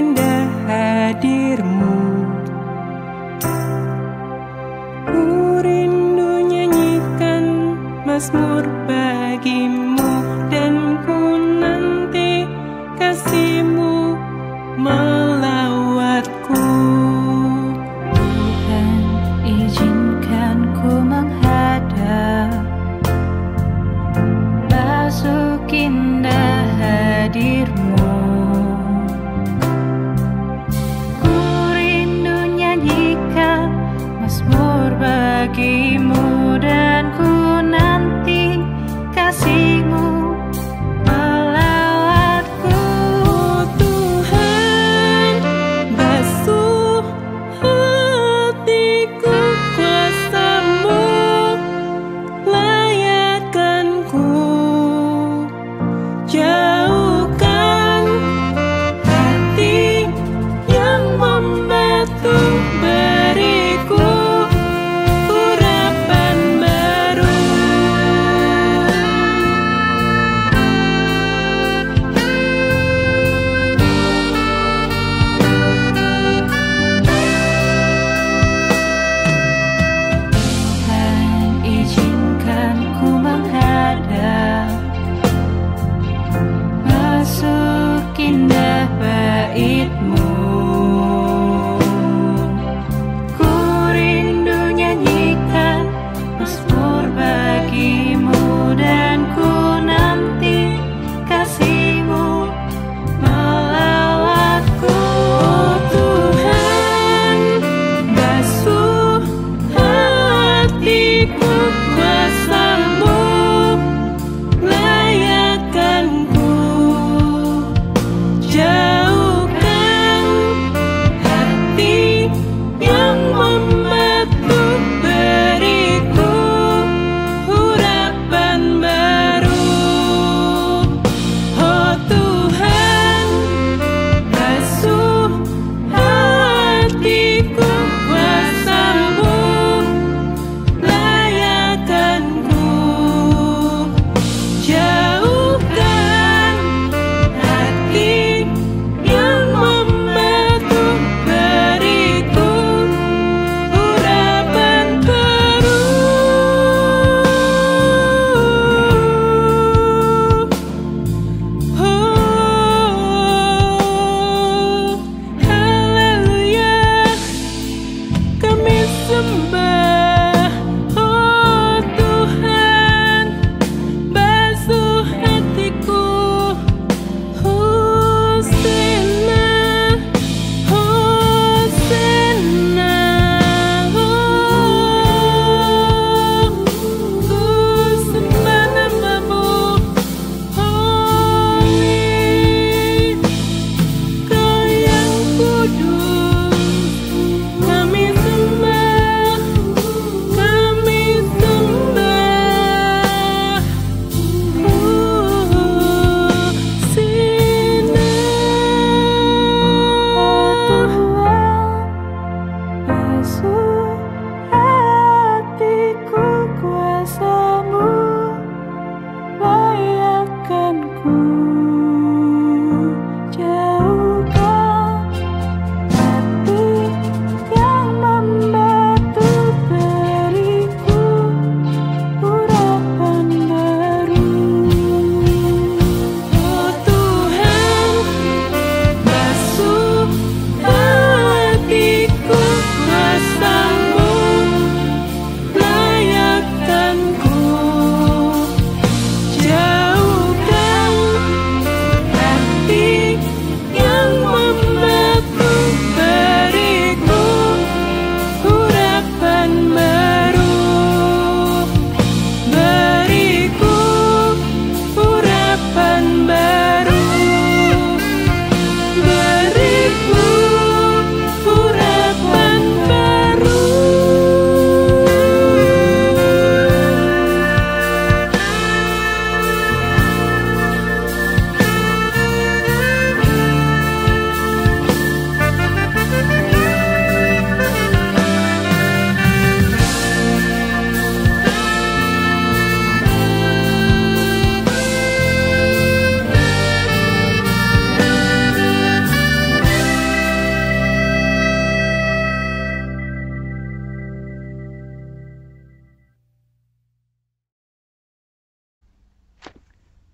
indah hadirmu. Ku rindu nyanyikan mazmur bagimu, dan ku nanti kasihmu melawatku. Tuhan, izinkan ku menghadap basuh indah hadirmu. Ku rindu nyanyikan mazmur bagimu, dan ku nanti kasihmu melawatku.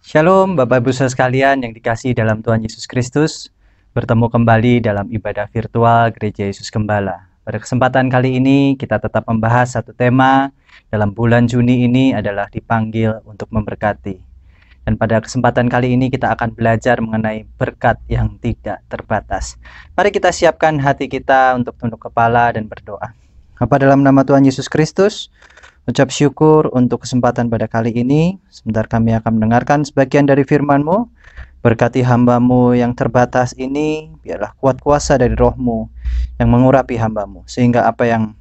Shalom Bapak Ibu Saudara sekalian yang dikasihi dalam Tuhan Yesus Kristus. Bertemu kembali dalam ibadah virtual Gereja Yesus Gembala. Pada kesempatan kali ini kita tetap membahas satu tema dalam bulan Juni ini adalah dipanggil untuk memberkati. Dan pada kesempatan kali ini kita akan belajar mengenai berkat yang tidak terbatas. Mari kita siapkan hati kita untuk tunduk kepala dan berdoa. Bapa, dalam nama Tuhan Yesus Kristus, ucap syukur untuk kesempatan pada kali ini. Sebentar kami akan mendengarkan sebagian dari firman-Mu. Berkati hamba-Mu yang terbatas ini, biarlah kuat kuasa dari Roh-Mu yang mengurapi hamba-Mu, sehingga apa yang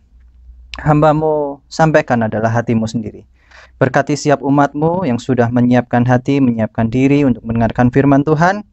hamba-Mu sampaikan adalah hati-Mu sendiri. Berkati siap umat-Mu yang sudah menyiapkan hati, menyiapkan diri untuk mendengarkan firman Tuhan.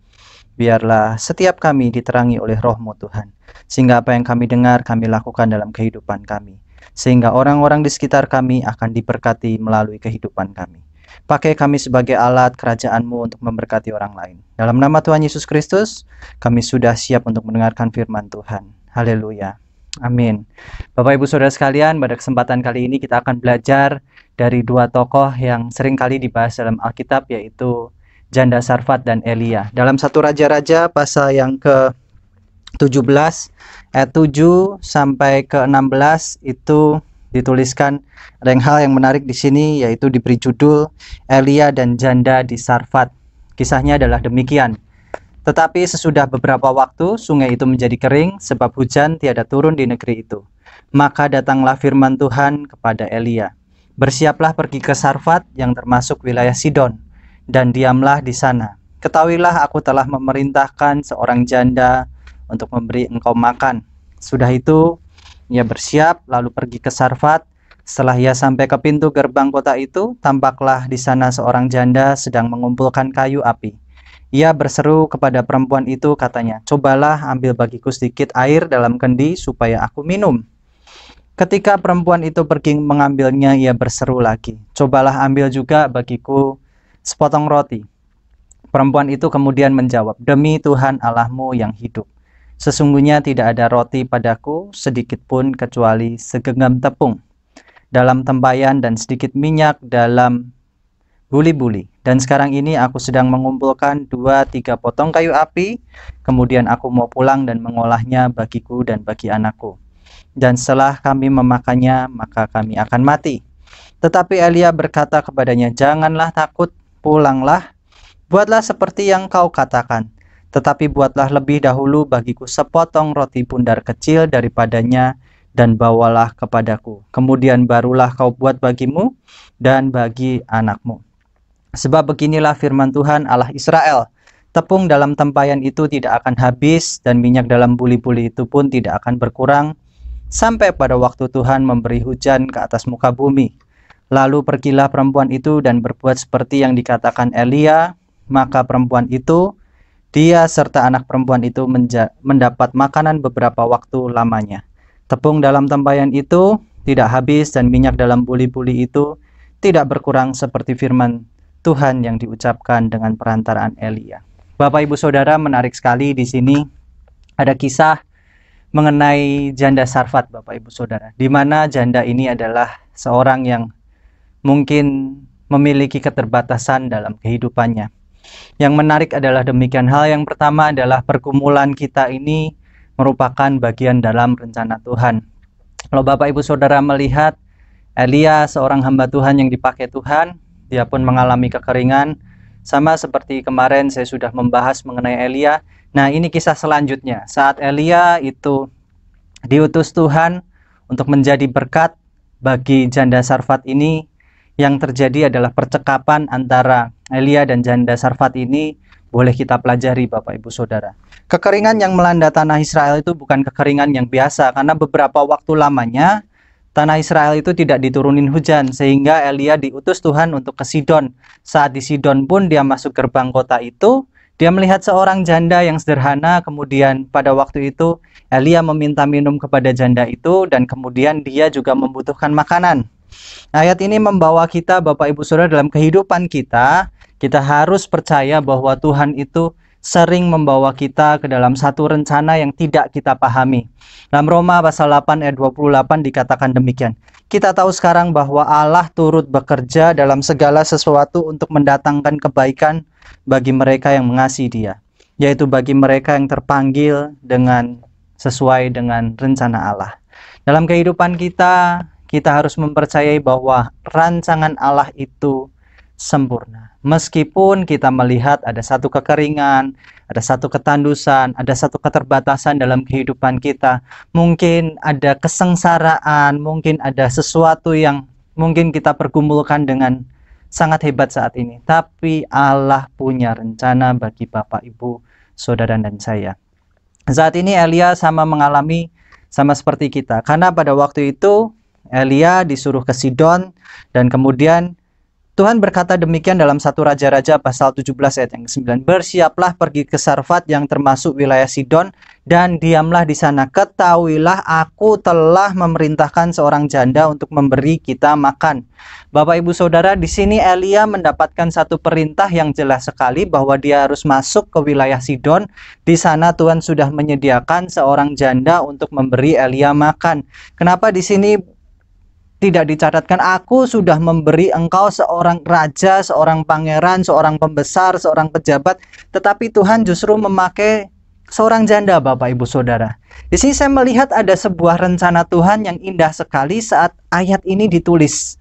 Biarlah setiap kami diterangi oleh Roh-Mu Tuhan, sehingga apa yang kami dengar kami lakukan dalam kehidupan kami, sehingga orang-orang di sekitar kami akan diberkati melalui kehidupan kami. Pakai kami sebagai alat kerajaan-Mu untuk memberkati orang lain. Dalam nama Tuhan Yesus Kristus, kami sudah siap untuk mendengarkan firman Tuhan. Haleluya. Amin. Bapak Ibu Saudara sekalian, pada kesempatan kali ini kita akan belajar dari dua tokoh yang sering kali dibahas dalam Alkitab, yaitu Janda Sarfat dan Elia. Dalam 1 Raja-Raja pasal yang ke-17 ayat 7 sampai ke-16 itu dituliskan ada hal yang menarik di sini, yaitu diberi judul Elia dan Janda di Sarfat. Kisahnya adalah demikian. Tetapi sesudah beberapa waktu sungai itu menjadi kering sebab hujan tiada turun di negeri itu. Maka datanglah firman Tuhan kepada Elia, bersiaplah pergi ke Sarfat yang termasuk wilayah Sidon, dan diamlah di sana. Ketahuilah aku telah memerintahkan seorang janda untuk memberi engkau makan. Sudah itu ia bersiap lalu pergi ke Sarfat. Setelah ia sampai ke pintu gerbang kota itu, tampaklah di sana seorang janda sedang mengumpulkan kayu api. Ia berseru kepada perempuan itu, katanya, cobalah ambil bagiku sedikit air dalam kendi supaya aku minum. Ketika perempuan itu pergi mengambilnya, ia berseru lagi, cobalah ambil juga bagiku sepotong roti. Perempuan itu kemudian menjawab, demi Tuhan Allahmu yang hidup, sesungguhnya tidak ada roti padaku sedikit pun kecuali segenggam tepung dalam tempayan dan sedikit minyak dalam buli-buli. Dan sekarang ini aku sedang mengumpulkan 2-3 potong kayu api, kemudian aku mau pulang dan mengolahnya bagiku dan bagi anakku. Dan setelah kami memakannya, maka kami akan mati. Tetapi Elia berkata kepadanya, janganlah takut, pulanglah, buatlah seperti yang kau katakan. Tetapi buatlah lebih dahulu bagiku sepotong roti bundar kecil daripadanya, dan bawalah kepadaku. Kemudian barulah kau buat bagimu dan bagi anakmu. Sebab beginilah firman Tuhan Allah Israel, tepung dalam tempayan itu tidak akan habis, dan minyak dalam buli-buli itu pun tidak akan berkurang, sampai pada waktu Tuhan memberi hujan ke atas muka bumi. Lalu pergilah perempuan itu dan berbuat seperti yang dikatakan Elia. Maka perempuan itu, dia serta anak perempuan itu mendapat makanan beberapa waktu lamanya. Tepung dalam tempayan itu tidak habis, dan minyak dalam buli-buli itu tidak berkurang, seperti firman Tuhan yang diucapkan dengan perantaraan Elia. Bapak Ibu Saudara, menarik sekali di sini ada kisah mengenai janda Sarfat, Bapak Ibu Saudara, di mana janda ini adalah seorang yang mungkin memiliki keterbatasan dalam kehidupannya. Yang menarik adalah demikian hal. Yang pertama adalah pergumulan kita ini merupakan bagian dalam rencana Tuhan. Kalau Bapak Ibu Saudara melihat Elia, seorang hamba Tuhan yang dipakai Tuhan, dia pun mengalami kekeringan, sama seperti kemarin saya sudah membahas mengenai Elia. Nah, ini kisah selanjutnya. Saat Elia itu diutus Tuhan untuk menjadi berkat bagi janda Sarfat ini, yang terjadi adalah percakapan antara Elia dan janda Sarfat ini boleh kita pelajari, Bapak Ibu Saudara. Kekeringan yang melanda tanah Israel itu bukan kekeringan yang biasa, karena beberapa waktu lamanya tanah Israel itu tidak diturunin hujan, sehingga Elia diutus Tuhan untuk ke Sidon. Saat di Sidon pun dia masuk gerbang kota itu, dia melihat seorang janda yang sederhana. Kemudian pada waktu itu Elia meminta minum kepada janda itu, dan kemudian dia juga membutuhkan makanan. Ayat ini membawa kita, Bapak Ibu Saudara, dalam kehidupan kita harus percaya bahwa Tuhan itu sering membawa kita ke dalam satu rencana yang tidak kita pahami. Dalam Roma pasal 8 ayat 28 dikatakan demikian. Kita tahu sekarang bahwa Allah turut bekerja dalam segala sesuatu untuk mendatangkan kebaikan bagi mereka yang mengasihi Dia, yaitu bagi mereka yang terpanggil sesuai dengan rencana Allah. Dalam kehidupan kita harus mempercayai bahwa rancangan Allah itu sempurna. Meskipun kita melihat ada satu kekeringan, ada satu ketandusan, ada satu keterbatasan dalam kehidupan kita, mungkin ada kesengsaraan, mungkin ada sesuatu yang mungkin kita pergumulkan dengan sangat hebat saat ini. Tapi Allah punya rencana bagi Bapak, Ibu, Saudara, dan saya. Saat ini Elia mengalami sama seperti kita, karena pada waktu itu Elia disuruh ke Sidon, dan kemudian Tuhan berkata demikian dalam 1 Raja-Raja pasal 17 ayat yang ke-9. Bersiaplah pergi ke Sarfat yang termasuk wilayah Sidon, dan diamlah di sana. Ketahuilah aku telah memerintahkan seorang janda untuk memberi kita makan. Bapak, Ibu, Saudara, di sini Elia mendapatkan satu perintah yang jelas sekali bahwa dia harus masuk ke wilayah Sidon. Di sana Tuhan sudah menyediakan seorang janda untuk memberi Elia makan. Kenapa di sini tidak dicatatkan aku sudah memberi engkau seorang raja, seorang pangeran, seorang pembesar, seorang pejabat, tetapi Tuhan justru memakai seorang janda, Bapak, Ibu, Saudara. Di sini saya melihat ada sebuah rencana Tuhan yang indah sekali saat ayat ini ditulis.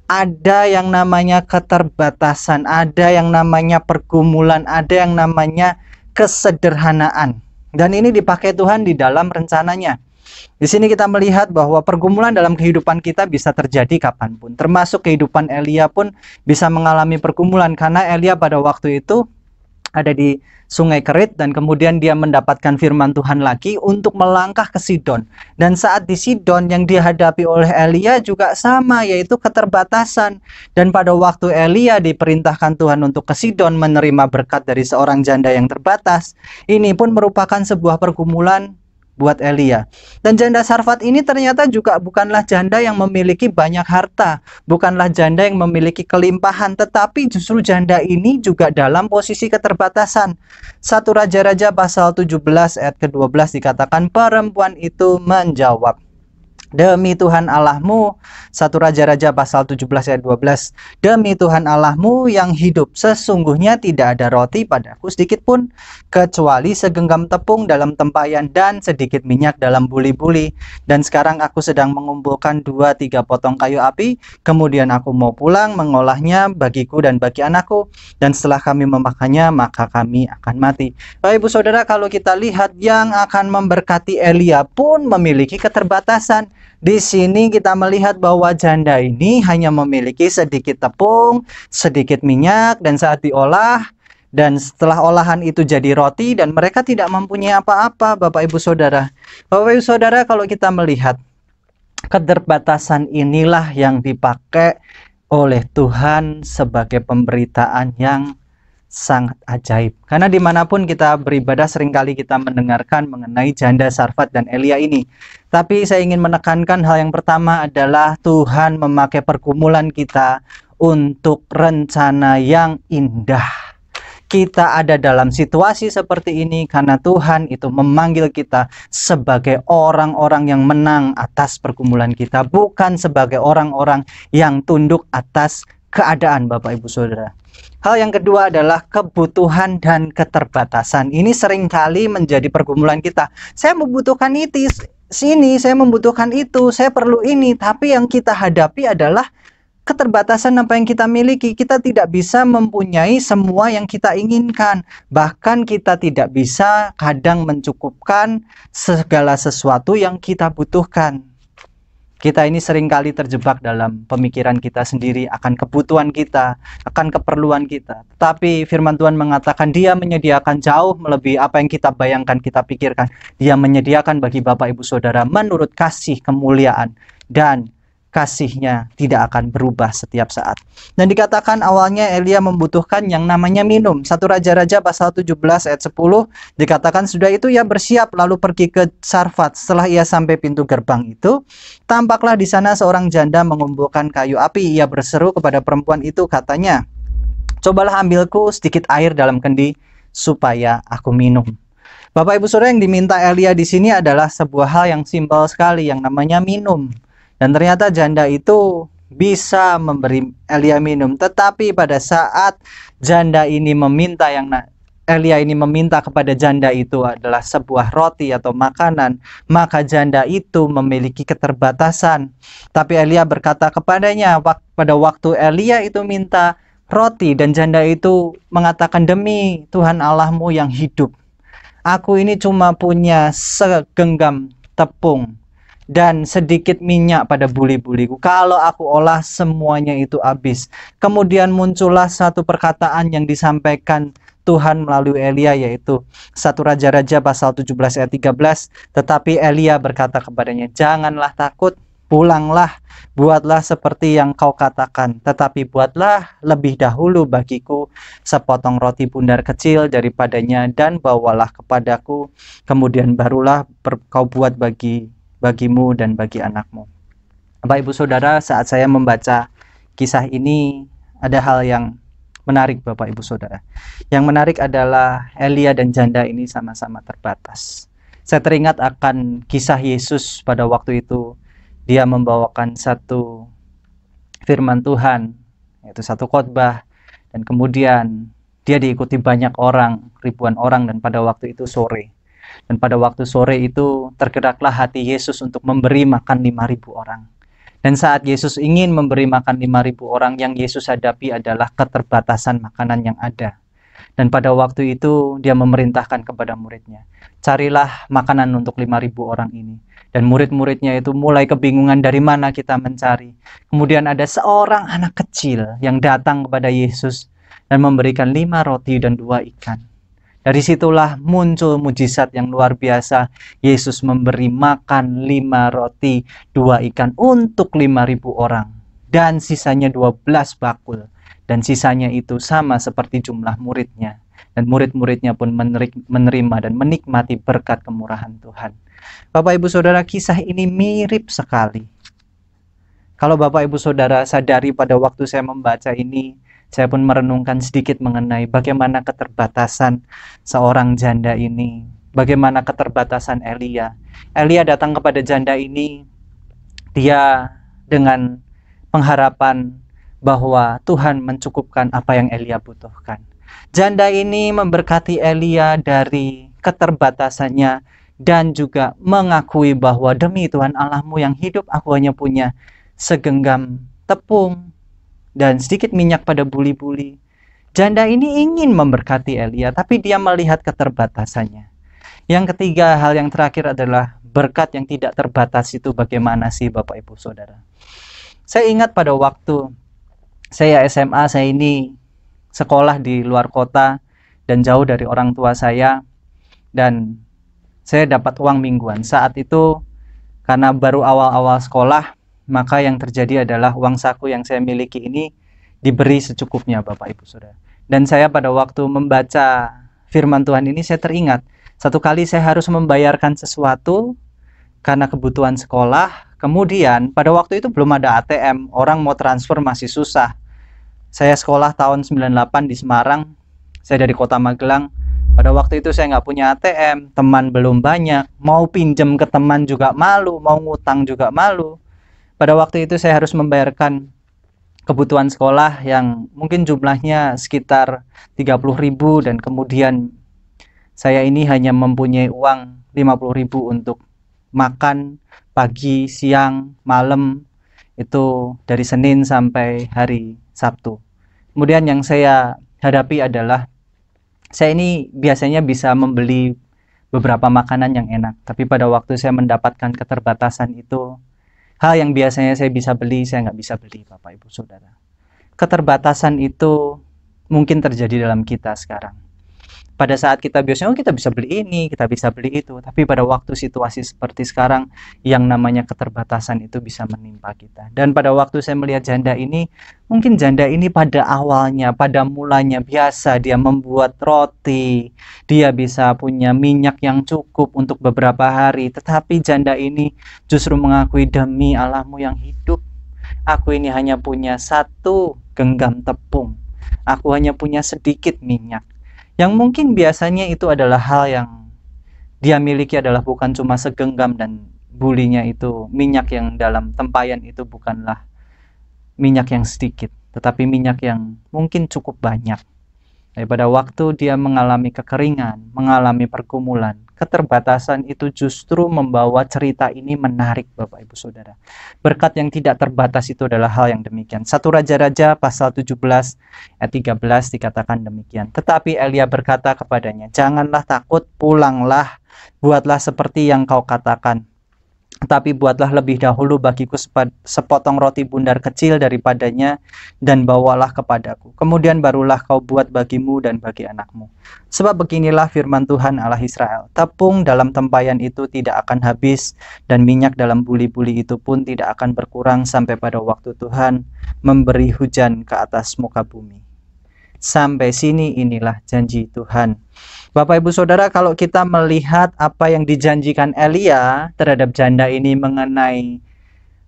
Ada yang namanya keterbatasan, ada yang namanya pergumulan, ada yang namanya kesederhanaan. Dan ini dipakai Tuhan di dalam rencananya. Di sini kita melihat bahwa pergumulan dalam kehidupan kita bisa terjadi kapanpun. Termasuk kehidupan Elia pun bisa mengalami pergumulan, karena Elia pada waktu itu ada di Sungai Kerit, dan kemudian dia mendapatkan firman Tuhan lagi untuk melangkah ke Sidon. Dan saat di Sidon yang dihadapi oleh Elia juga sama, yaitu keterbatasan. Dan pada waktu Elia diperintahkan Tuhan untuk ke Sidon menerima berkat dari seorang janda yang terbatas, ini pun merupakan sebuah pergumulan buat Elia. Dan janda Sarfat ini ternyata juga bukanlah janda yang memiliki banyak harta, bukanlah janda yang memiliki kelimpahan, tetapi justru janda ini juga dalam posisi keterbatasan. 1 Raja-Raja pasal 17 ayat ke-12 dikatakan perempuan itu menjawab, demi Tuhan Allahmu, 1 Raja-Raja pasal 17 ayat 12, demi Tuhan Allahmu yang hidup, sesungguhnya tidak ada roti padaku sedikit pun, kecuali segenggam tepung dalam tempayan dan sedikit minyak dalam buli-buli. Dan sekarang aku sedang mengumpulkan 2-3 potong kayu api, kemudian aku mau pulang mengolahnya bagiku dan bagi anakku, dan setelah kami memakannya maka kami akan mati. Bapak, Ibu, Saudara, kalau kita lihat yang akan memberkati Elia pun memiliki keterbatasan. Di sini kita melihat bahwa janda ini hanya memiliki sedikit tepung, sedikit minyak, dan saat diolah, dan setelah olahan itu jadi roti, dan mereka tidak mempunyai apa-apa, Bapak, Ibu, Saudara. Bapak, Ibu, Saudara, kalau kita melihat keterbatasan inilah yang dipakai oleh Tuhan sebagai pemberitaan yang sangat ajaib. Karena dimanapun kita beribadah seringkali kita mendengarkan mengenai janda Sarfat dan Elia ini. Tapi saya ingin menekankan hal yang pertama adalah Tuhan memakai pergumulan kita untuk rencana yang indah. Kita ada dalam situasi seperti ini karena Tuhan itu memanggil kita sebagai orang-orang yang menang atas pergumulan kita, bukan sebagai orang-orang yang tunduk atas keadaan, Bapak, Ibu, Saudara. Hal yang kedua adalah kebutuhan dan keterbatasan. Ini seringkali menjadi pergumulan kita. Saya membutuhkan itu, sini, saya membutuhkan itu, saya perlu ini. Tapi yang kita hadapi adalah keterbatasan apa yang kita miliki. Kita tidak bisa mempunyai semua yang kita inginkan. Bahkan kita tidak bisa kadang mencukupkan segala sesuatu yang kita butuhkan. Kita ini seringkali terjebak dalam pemikiran kita sendiri akan kebutuhan kita, akan keperluan kita. Tetapi firman Tuhan mengatakan Dia menyediakan jauh melebihi apa yang kita bayangkan, kita pikirkan. Dia menyediakan bagi Bapak, Ibu, Saudara menurut kasih, kemuliaan, dan kasih-Nya tidak akan berubah setiap saat. Dan dikatakan awalnya Elia membutuhkan yang namanya minum. 1 Raja-Raja pasal 17 ayat 10 dikatakan sudah itu ia bersiap lalu pergi ke Sarfat. Setelah ia sampai pintu gerbang itu, tampaklah di sana seorang janda mengumpulkan kayu api. Ia berseru kepada perempuan itu, katanya, cobalah ambilku sedikit air dalam kendi supaya aku minum. Bapak Ibu Saudara, yang diminta Elia di sini adalah sebuah hal yang simpel sekali, yang namanya minum. Dan ternyata janda itu bisa memberi Elia minum. Tetapi pada saat janda ini meminta, Elia ini meminta kepada janda itu adalah sebuah roti atau makanan, maka janda itu memiliki keterbatasan. Tapi Elia berkata kepadanya, pada waktu Elia itu minta roti, dan janda itu mengatakan, demi Tuhan Allahmu yang hidup, aku ini cuma punya segenggam tepung dan sedikit minyak pada buli-buliku. Kalau aku olah semuanya itu habis. Kemudian muncullah satu perkataan yang disampaikan Tuhan melalui Elia, yaitu 1 Raja-Raja pasal 17 ayat 13. Tetapi Elia berkata kepadanya, janganlah takut, pulanglah, buatlah seperti yang kau katakan, tetapi buatlah lebih dahulu bagiku sepotong roti bundar kecil daripadanya, dan bawalah kepadaku, kemudian barulah kau buat bagimu dan bagi anakmu. Bapak Ibu Saudara, saat saya membaca kisah ini, ada hal yang menarik Bapak Ibu Saudara. Yang menarik adalah Elia dan janda ini sama-sama terbatas. Saya teringat akan kisah Yesus pada waktu itu. Dia membawakan satu firman Tuhan, yaitu satu khotbah, dan kemudian dia diikuti banyak orang, ribuan orang, dan pada waktu itu sore. Dan pada waktu sore itu tergeraklah hati Yesus untuk memberi makan 5.000 orang. Dan saat Yesus ingin memberi makan 5.000 orang, yang Yesus hadapi adalah keterbatasan makanan yang ada. Dan pada waktu itu dia memerintahkan kepada muridnya, carilah makanan untuk 5.000 orang ini. Dan murid-muridnya itu mulai kebingungan dari mana kita mencari. Kemudian ada seorang anak kecil yang datang kepada Yesus dan memberikan 5 roti dan 2 ikan. Dari situlah muncul mujizat yang luar biasa. Yesus memberi makan 5 roti, 2 ikan untuk 5.000 orang. Dan sisanya 12 bakul. Dan sisanya itu sama seperti jumlah muridnya. Dan murid-muridnya pun menerima dan menikmati berkat kemurahan Tuhan. Bapak Ibu Saudara, kisah ini mirip sekali. Kalau Bapak Ibu Saudara sadari pada waktu saya membaca ini, saya pun merenungkan sedikit mengenai bagaimana keterbatasan seorang janda ini. Bagaimana keterbatasan Elia. Elia datang kepada janda ini, dia dengan pengharapan bahwa Tuhan mencukupkan apa yang Elia butuhkan. Janda ini memberkati Elia dari keterbatasannya, dan juga mengakui bahwa demi Tuhan Allahmu yang hidup, aku hanya punya segenggam tepung dan sedikit minyak pada buli-buli. Janda ini ingin memberkati Elia, tapi dia melihat keterbatasannya. Yang ketiga, hal yang terakhir adalah berkat yang tidak terbatas itu bagaimana sih Bapak Ibu Saudara. Saya ingat pada waktu saya SMA, saya ini sekolah di luar kota dan jauh dari orang tua saya, dan saya dapat uang mingguan. Saat itu karena baru awal-awal sekolah, maka yang terjadi adalah uang saku yang saya miliki ini diberi secukupnya Bapak Ibu Saudara. Dan saya pada waktu membaca firman Tuhan ini, saya teringat satu kali saya harus membayarkan sesuatu karena kebutuhan sekolah. Kemudian pada waktu itu belum ada ATM, orang mau transfer masih susah. Saya sekolah tahun 98 di Semarang, saya dari kota Magelang. Pada waktu itu saya nggak punya ATM, teman belum banyak, mau pinjem ke teman juga malu, mau ngutang juga malu. Pada waktu itu saya harus membayarkan kebutuhan sekolah yang mungkin jumlahnya sekitar 30.000, dan kemudian saya ini hanya mempunyai uang 50.000 untuk makan pagi, siang, malam, itu dari Senin sampai hari Sabtu. Kemudian yang saya hadapi adalah saya ini biasanya bisa membeli beberapa makanan yang enak, tapi pada waktu saya mendapatkan keterbatasan itu, hal yang biasanya saya bisa beli, saya nggak bisa beli Bapak Ibu Saudara. Keterbatasan itu mungkin terjadi dalam kita sekarang. Pada saat kita biasanya kita bisa beli ini, kita bisa beli itu, tapi pada waktu situasi seperti sekarang, yang namanya keterbatasan itu bisa menimpa kita. Dan pada waktu saya melihat janda ini, mungkin janda ini pada awalnya, pada mulanya biasa dia membuat roti, dia bisa punya minyak yang cukup untuk beberapa hari, tetapi janda ini justru mengakui, demi Allahmu yang hidup, aku ini hanya punya 1 genggam tepung, aku hanya punya sedikit minyak. Yang mungkin biasanya itu adalah hal yang dia miliki adalah bukan cuma segenggam, dan bulinya itu minyak yang dalam tempayan itu bukanlah minyak yang sedikit, tetapi minyak yang mungkin cukup banyak. Pada waktu dia mengalami kekeringan, mengalami pergumulan, keterbatasan itu justru membawa cerita ini menarik, Bapak Ibu Saudara. Berkat yang tidak terbatas itu adalah hal yang demikian. 1 Raja-Raja pasal 17 ayat 13 dikatakan demikian. Tetapi Elia berkata kepadanya, "Janganlah takut, pulanglah, buatlah seperti yang kau katakan. Tapi buatlah lebih dahulu bagiku sepotong roti bundar kecil daripadanya dan bawalah kepadaku. Kemudian barulah kau buat bagimu dan bagi anakmu. Sebab beginilah firman Tuhan Allah Israel. Tepung dalam tempayan itu tidak akan habis, dan minyak dalam buli-buli itu pun tidak akan berkurang sampai pada waktu Tuhan memberi hujan ke atas muka bumi." Sampai sini inilah janji Tuhan. Bapak Ibu Saudara, kalau kita melihat apa yang dijanjikan Elia terhadap janda ini mengenai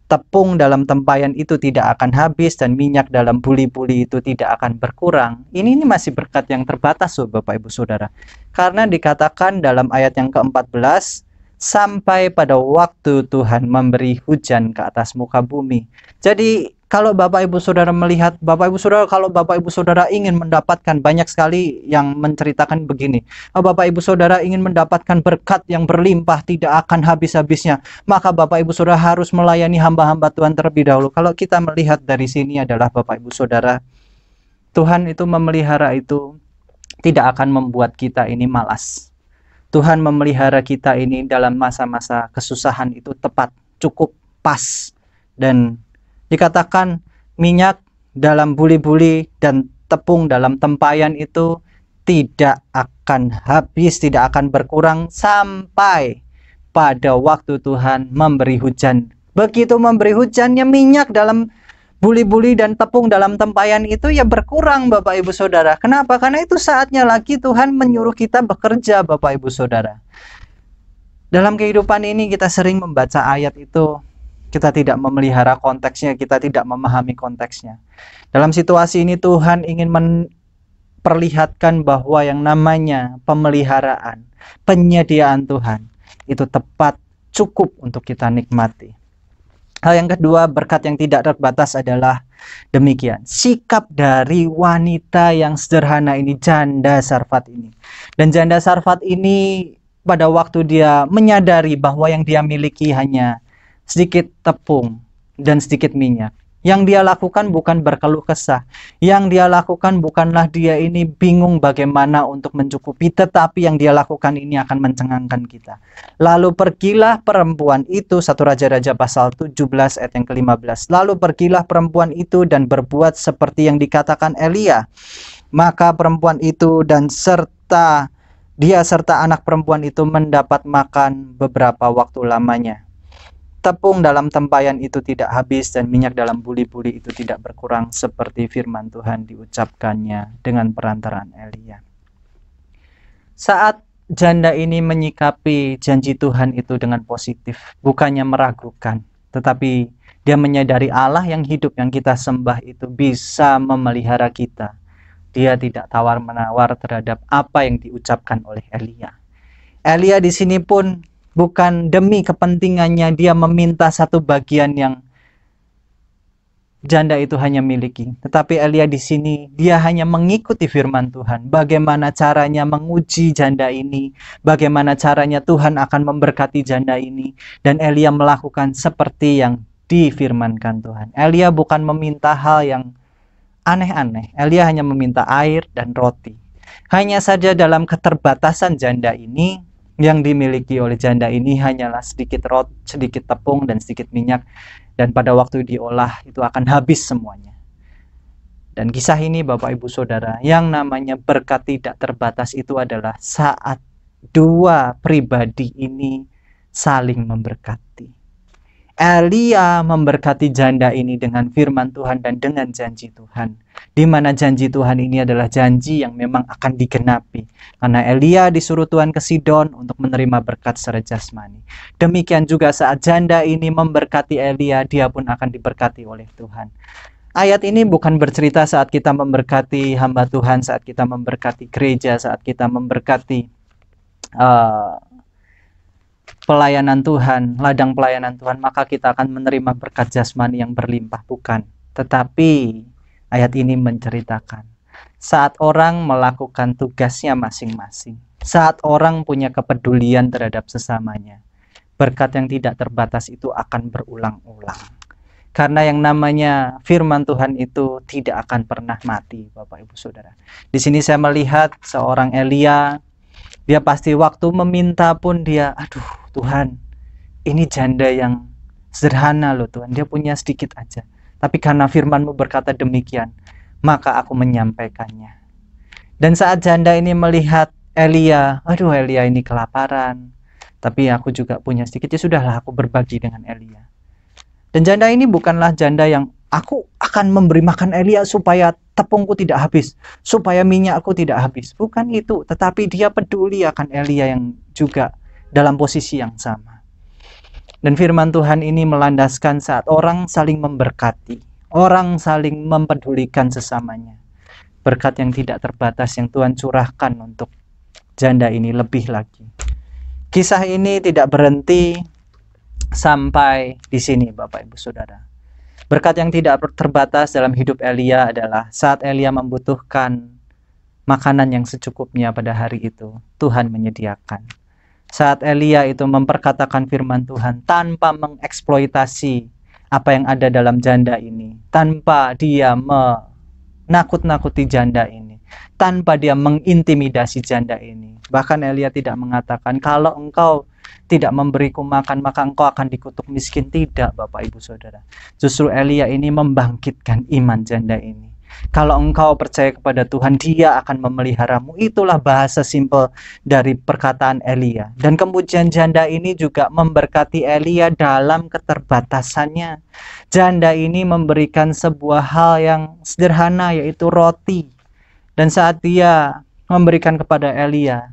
tepung dalam tempayan itu tidak akan habis dan minyak dalam buli-buli itu tidak akan berkurang, ini masih berkat yang terbatas, Bapak Ibu Saudara. Karena dikatakan dalam ayat yang ke-14, sampai pada waktu Tuhan memberi hujan ke atas muka bumi. Jadi kalau Bapak Ibu Saudara melihat, Bapak Ibu Saudara, kalau Bapak Ibu Saudara ingin mendapatkan, banyak sekali yang menceritakan begini, Bapak Ibu Saudara ingin mendapatkan berkat yang berlimpah tidak akan habis-habisnya, maka Bapak Ibu Saudara harus melayani hamba-hamba Tuhan terlebih dahulu. Kalau kita melihat dari sini adalah, Bapak Ibu Saudara, Tuhan itu memelihara itu tidak akan membuat kita ini malas. Tuhan memelihara kita ini dalam masa-masa kesusahan itu tepat, cukup, pas. Dan dikatakan minyak dalam buli-buli dan tepung dalam tempayan itu tidak akan habis, tidak akan berkurang sampai pada waktu Tuhan memberi hujan. Begitu memberi hujannya, minyak dalam buli-buli dan tepung dalam tempayan itu ya berkurang, Bapak Ibu Saudara. Kenapa? Karena itu saatnya lagi Tuhan menyuruh kita bekerja, Bapak Ibu Saudara. Dalam kehidupan ini kita sering membaca ayat itu, kita tidak memelihara konteksnya, kita tidak memahami konteksnya. Dalam situasi ini Tuhan ingin memperlihatkan bahwa yang namanya pemeliharaan, penyediaan Tuhan itu tepat, cukup untuk kita nikmati. Hal yang kedua, berkat yang tidak terbatas adalah demikian. Sikap dari wanita yang sederhana ini, janda Sarfat ini. Dan janda Sarfat ini pada waktu dia menyadari bahwa yang dia miliki hanya sedikit tepung dan sedikit minyak, yang dia lakukan bukan berkeluh kesah. Yang dia lakukan bukanlah dia ini bingung bagaimana untuk mencukupi, tetapi yang dia lakukan ini akan mencengangkan kita. Lalu pergilah perempuan itu, 1 Raja-Raja pasal 17 ayat yang ke-15. Lalu pergilah perempuan itu dan berbuat seperti yang dikatakan Elia. Maka perempuan itu dan serta anak perempuan itu mendapat makan beberapa waktu lamanya. Tepung dalam tempayan itu tidak habis dan minyak dalam buli-buli itu tidak berkurang, seperti firman Tuhan diucapkannya dengan perantaraan Elia. Saat janda ini menyikapi janji Tuhan itu dengan positif, bukannya meragukan, tetapi dia menyadari Allah yang hidup yang kita sembah itu bisa memelihara kita. Dia tidak tawar-menawar terhadap apa yang diucapkan oleh Elia. Elia di sini pun bukan demi kepentingannya dia meminta satu bagian yang janda itu hanya miliki, tetapi Elia di sini dia hanya mengikuti firman Tuhan. Bagaimana caranya menguji janda ini, bagaimana caranya Tuhan akan memberkati janda ini, dan Elia melakukan seperti yang difirmankan Tuhan. Elia bukan meminta hal yang aneh-aneh. Elia hanya meminta air dan roti. Hanya saja dalam keterbatasan janda ini, yang dimiliki oleh janda ini hanyalah sedikit roti, sedikit tepung dan sedikit minyak, dan pada waktu diolah itu akan habis semuanya. Dan kisah ini, Bapak Ibu Saudara, yang namanya berkat tidak terbatas itu adalah saat dua pribadi ini saling memberkati. Elia memberkati janda ini dengan firman Tuhan dan dengan janji Tuhan, di mana janji Tuhan ini adalah janji yang memang akan digenapi, karena Elia disuruh Tuhan ke Sidon untuk menerima berkat secara jasmani. Demikian juga saat janda ini memberkati Elia, dia pun akan diberkati oleh Tuhan. Ayat ini bukan bercerita saat kita memberkati hamba Tuhan, saat kita memberkati gereja, saat kita memberkati pelayanan Tuhan, ladang pelayanan Tuhan, maka kita akan menerima berkat jasmani yang berlimpah, bukan. Tetapi ayat ini menceritakan saat orang melakukan tugasnya masing-masing, saat orang punya kepedulian terhadap sesamanya, berkat yang tidak terbatas itu akan berulang-ulang. Karena yang namanya firman Tuhan itu tidak akan pernah mati, Bapak Ibu Saudara. Di sini saya melihat seorang Elia, dia pasti waktu meminta pun dia, aduh Tuhan, ini janda yang sederhana loh Tuhan, dia punya sedikit aja. Tapi karena firman-Mu berkata demikian, maka aku menyampaikannya. Dan saat janda ini melihat Elia, aduh Elia ini kelaparan, tapi aku juga punya sedikit, ya sudahlah aku berbagi dengan Elia. Dan janda ini bukanlah janda yang aku akan memberi makan Elia supaya tepungku tidak habis, supaya minyakku tidak habis. Bukan itu, tetapi dia peduli akan Elia yang juga dalam posisi yang sama. Dan firman Tuhan ini melandaskan saat orang saling memberkati, orang saling mempedulikan sesamanya. Berkat yang tidak terbatas yang Tuhan curahkan untuk janda ini lebih lagi. Kisah ini tidak berhenti sampai di sini, Bapak Ibu Saudara. Berkat yang tidak terbatas dalam hidup Elia adalah saat Elia membutuhkan makanan yang secukupnya pada hari itu, Tuhan menyediakan. Saat Elia itu memperkatakan firman Tuhan tanpa mengeksploitasi apa yang ada dalam janda ini, tanpa dia menakut-nakuti janda ini, tanpa dia mengintimidasi janda ini. Bahkan Elia tidak mengatakan, kalau engkau tidak memberiku makan, maka engkau akan dikutuk miskin. Tidak, Bapak Ibu Saudara. Justru Elia ini membangkitkan iman janda ini. Kalau engkau percaya kepada Tuhan, Dia akan memeliharamu. Itulah bahasa simpel dari perkataan Elia. Dan kemudian janda ini juga memberkati Elia dalam keterbatasannya. Janda ini memberikan sebuah hal yang sederhana, yaitu roti. Dan saat dia memberikan kepada Elia,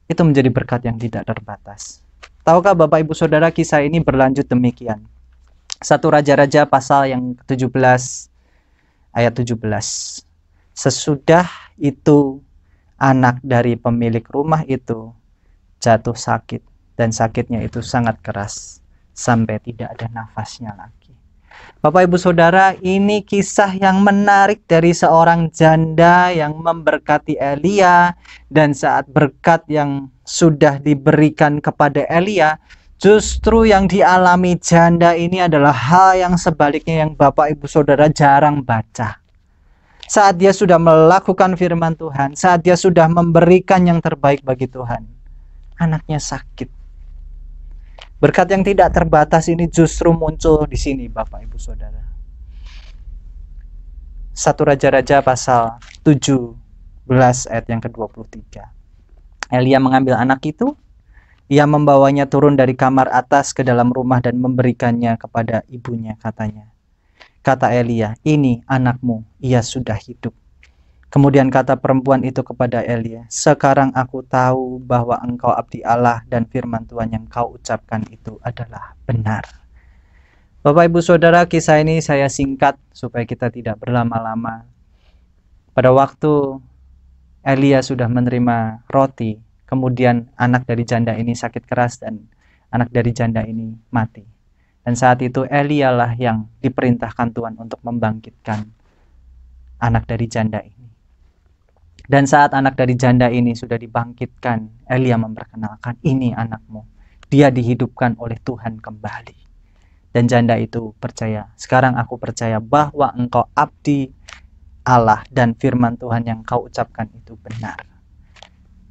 itu menjadi berkat yang tidak terbatas. Tahukah Bapak Ibu Saudara, kisah ini berlanjut demikian. 1 Raja-Raja pasal yang ke-17 ayat 17. Sesudah itu anak dari pemilik rumah itu jatuh sakit, dan sakitnya itu sangat keras sampai tidak ada nafasnya lagi. Bapak Ibu Saudara, ini kisah yang menarik dari seorang janda yang memberkati Elia, dan saat berkat yang sudah diberikan kepada Elia, justru yang dialami janda ini adalah hal yang sebaliknya yang Bapak Ibu Saudara jarang baca. Saat dia sudah melakukan firman Tuhan, saat dia sudah memberikan yang terbaik bagi Tuhan, anaknya sakit. Berkat yang tidak terbatas ini justru muncul di sini, Bapak Ibu Saudara. 1 Raja-Raja pasal 17 ayat yang ke-23. Elia mengambil anak itu, ia membawanya turun dari kamar atas ke dalam rumah dan memberikannya kepada ibunya, katanya. Kata Elia, ini anakmu, ia sudah hidup. Kemudian kata perempuan itu kepada Elia, sekarang aku tahu bahwa engkau abdi Allah dan firman Tuhan yang kau ucapkan itu adalah benar. Bapak Ibu Saudara, kisah ini saya singkat supaya kita tidak berlama-lama. Pada waktu Elia sudah menerima roti, kemudian anak dari janda ini sakit keras dan anak dari janda ini mati. Dan saat itu Elia lah yang diperintahkan Tuhan untuk membangkitkan anak dari janda ini. Dan saat anak dari janda ini sudah dibangkitkan, Elia memperkenalkan, ini anakmu. Dia dihidupkan oleh Tuhan kembali. Dan janda itu percaya, sekarang aku percaya bahwa engkau abdi Allah dan firman Tuhan yang kau ucapkan itu benar.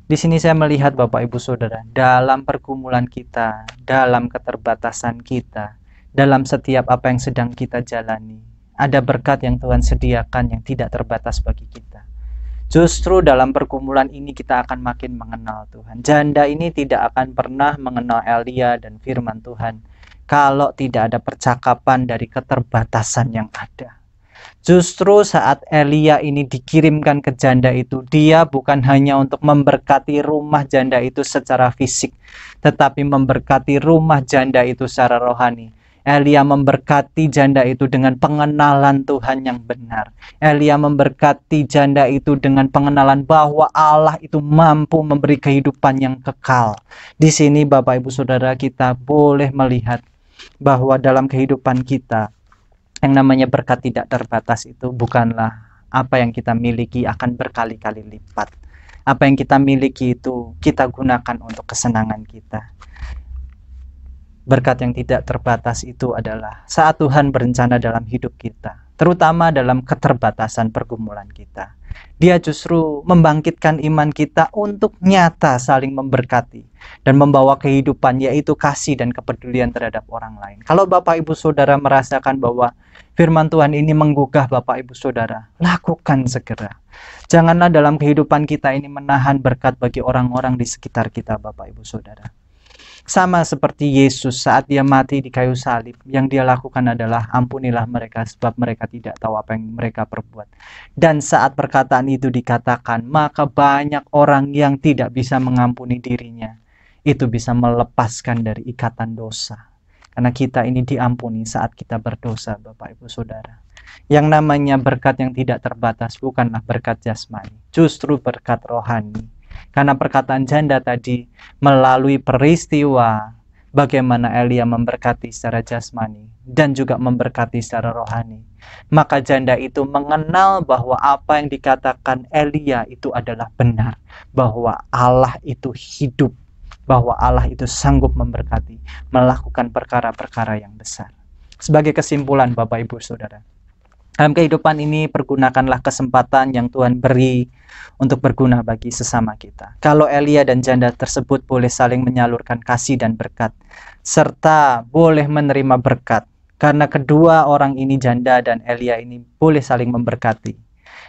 Di sini saya melihat Bapak Ibu Saudara, dalam pergumulan kita, dalam keterbatasan kita, dalam setiap apa yang sedang kita jalani, ada berkat yang Tuhan sediakan yang tidak terbatas bagi kita. Justru dalam pergumulan ini kita akan makin mengenal Tuhan. Janda ini tidak akan pernah mengenal Elia dan firman Tuhan kalau tidak ada percakapan dari keterbatasan yang ada. Justru saat Elia ini dikirimkan ke janda itu, dia bukan hanya untuk memberkati rumah janda itu secara fisik, tetapi memberkati rumah janda itu secara rohani. Elia memberkati janda itu dengan pengenalan Tuhan yang benar. Elia memberkati janda itu dengan pengenalan bahwa Allah itu mampu memberi kehidupan yang kekal. Di sini Bapak Ibu Saudara, kita boleh melihat bahwa dalam kehidupan kita yang namanya berkat tidak terbatas itu bukanlah apa yang kita miliki akan berkali-kali lipat. Apa yang kita miliki itu kita gunakan untuk kesenangan kita. Berkat yang tidak terbatas itu adalah saat Tuhan berencana dalam hidup kita, terutama dalam keterbatasan pergumulan kita. Dia justru membangkitkan iman kita untuk nyata saling memberkati dan membawa kehidupan, yaitu kasih dan kepedulian terhadap orang lain. Kalau Bapak Ibu Saudara merasakan bahwa firman Tuhan ini menggugah Bapak Ibu Saudara, lakukan segera. Janganlah dalam kehidupan kita ini menahan berkat bagi orang-orang di sekitar kita, Bapak Ibu Saudara. Sama seperti Yesus saat dia mati di kayu salib, yang dia lakukan adalah ampunilah mereka sebab mereka tidak tahu apa yang mereka perbuat. Dan saat perkataan itu dikatakan, maka banyak orang yang tidak bisa mengampuni dirinya. Itu bisa melepaskan dari ikatan dosa. Karena kita ini diampuni saat kita berdosa, Bapak Ibu Saudara. Yang namanya berkat yang tidak terbatas bukanlah berkat jasmani, justru berkat rohani. Karena perkataan janda tadi melalui peristiwa bagaimana Elia memberkati secara jasmani dan juga memberkati secara rohani, maka janda itu mengenal bahwa apa yang dikatakan Elia itu adalah benar, bahwa Allah itu hidup, bahwa Allah itu sanggup memberkati, melakukan perkara-perkara yang besar. Sebagai kesimpulan Bapak Ibu Saudara, dalam kehidupan ini pergunakanlah kesempatan yang Tuhan beri untuk berguna bagi sesama kita. Kalau Elia dan janda tersebut boleh saling menyalurkan kasih dan berkat, serta boleh menerima berkat, karena kedua orang ini, janda dan Elia ini, boleh saling memberkati.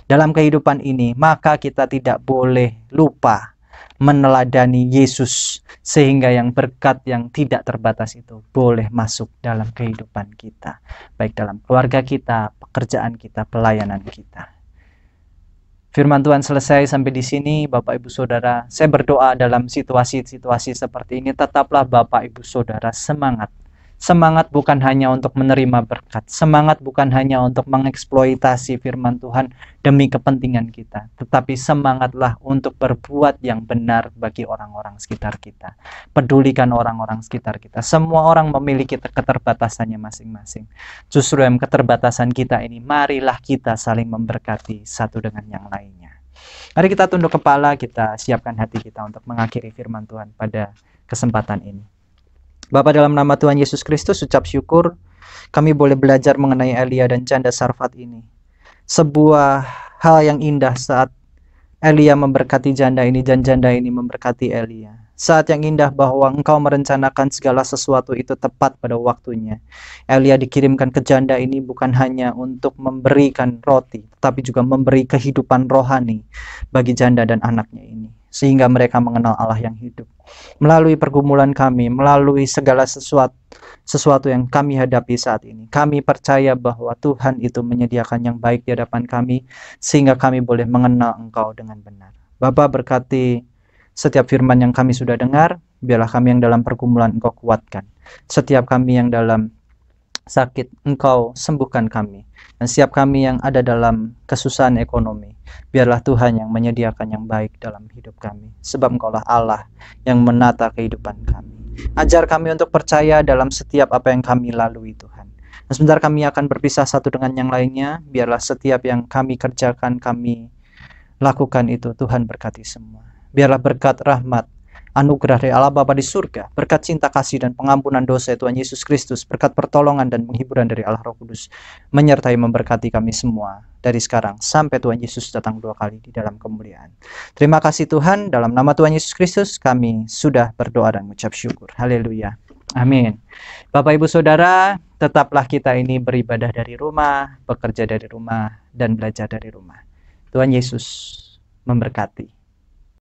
Dalam kehidupan ini, maka kita tidak boleh lupa meneladani Yesus, sehingga yang berkat yang tidak terbatas itu boleh masuk dalam kehidupan kita, baik dalam keluarga kita, pekerjaan kita, pelayanan kita. Firman Tuhan selesai sampai di sini, Bapak Ibu Saudara. Saya berdoa dalam situasi-situasi seperti ini, tetaplah Bapak Ibu Saudara semangat. Semangat bukan hanya untuk menerima berkat, semangat bukan hanya untuk mengeksploitasi firman Tuhan demi kepentingan kita, tetapi semangatlah untuk berbuat yang benar bagi orang-orang sekitar kita. Pedulikan orang-orang sekitar kita. Semua orang memiliki keterbatasannya masing-masing. Justru dalam keterbatasan kita ini, marilah kita saling memberkati satu dengan yang lainnya. Mari kita tunduk kepala, kita siapkan hati kita untuk mengakhiri firman Tuhan pada kesempatan ini. Bapa, dalam nama Tuhan Yesus Kristus, ucap syukur kami boleh belajar mengenai Elia dan janda Sarfat ini. Sebuah hal yang indah saat Elia memberkati janda ini dan janda ini memberkati Elia. Saat yang indah bahwa engkau merencanakan segala sesuatu itu tepat pada waktunya. Elia dikirimkan ke janda ini bukan hanya untuk memberikan roti, tetapi juga memberi kehidupan rohani bagi janda dan anaknya ini, sehingga mereka mengenal Allah yang hidup. Melalui pergumulan kami, melalui segala sesuatu yang kami hadapi saat ini, kami percaya bahwa Tuhan itu menyediakan yang baik di hadapan kami, sehingga kami boleh mengenal Engkau dengan benar. Bapa, berkati setiap firman yang kami sudah dengar, biarlah kami yang dalam pergumulan Engkau kuatkan. Setiap kami yang dalam sakit, Engkau sembuhkan kami. Dan setiap kami yang ada dalam kesusahan ekonomi, biarlah Tuhan yang menyediakan yang baik dalam hidup kami. Sebab Engkaulah Allah yang menata kehidupan kami. Ajar kami untuk percaya dalam setiap apa yang kami lalui, Tuhan. Dan sebentar kami akan berpisah satu dengan yang lainnya. Biarlah setiap yang kami kerjakan, kami lakukan itu, Tuhan berkati semua. Biarlah berkat rahmat, anugerah dari Allah Bapa di surga, berkat cinta kasih dan pengampunan dosa Tuhan Yesus Kristus, berkat pertolongan dan penghiburan dari Allah Roh Kudus, menyertai memberkati kami semua, dari sekarang sampai Tuhan Yesus datang 2 kali di dalam kemuliaan. Terima kasih Tuhan, dalam nama Tuhan Yesus Kristus, kami sudah berdoa dan mengucap syukur. Haleluya. Amin. Bapak Ibu Saudara, tetaplah kita ini beribadah dari rumah, bekerja dari rumah, dan belajar dari rumah. Tuhan Yesus memberkati.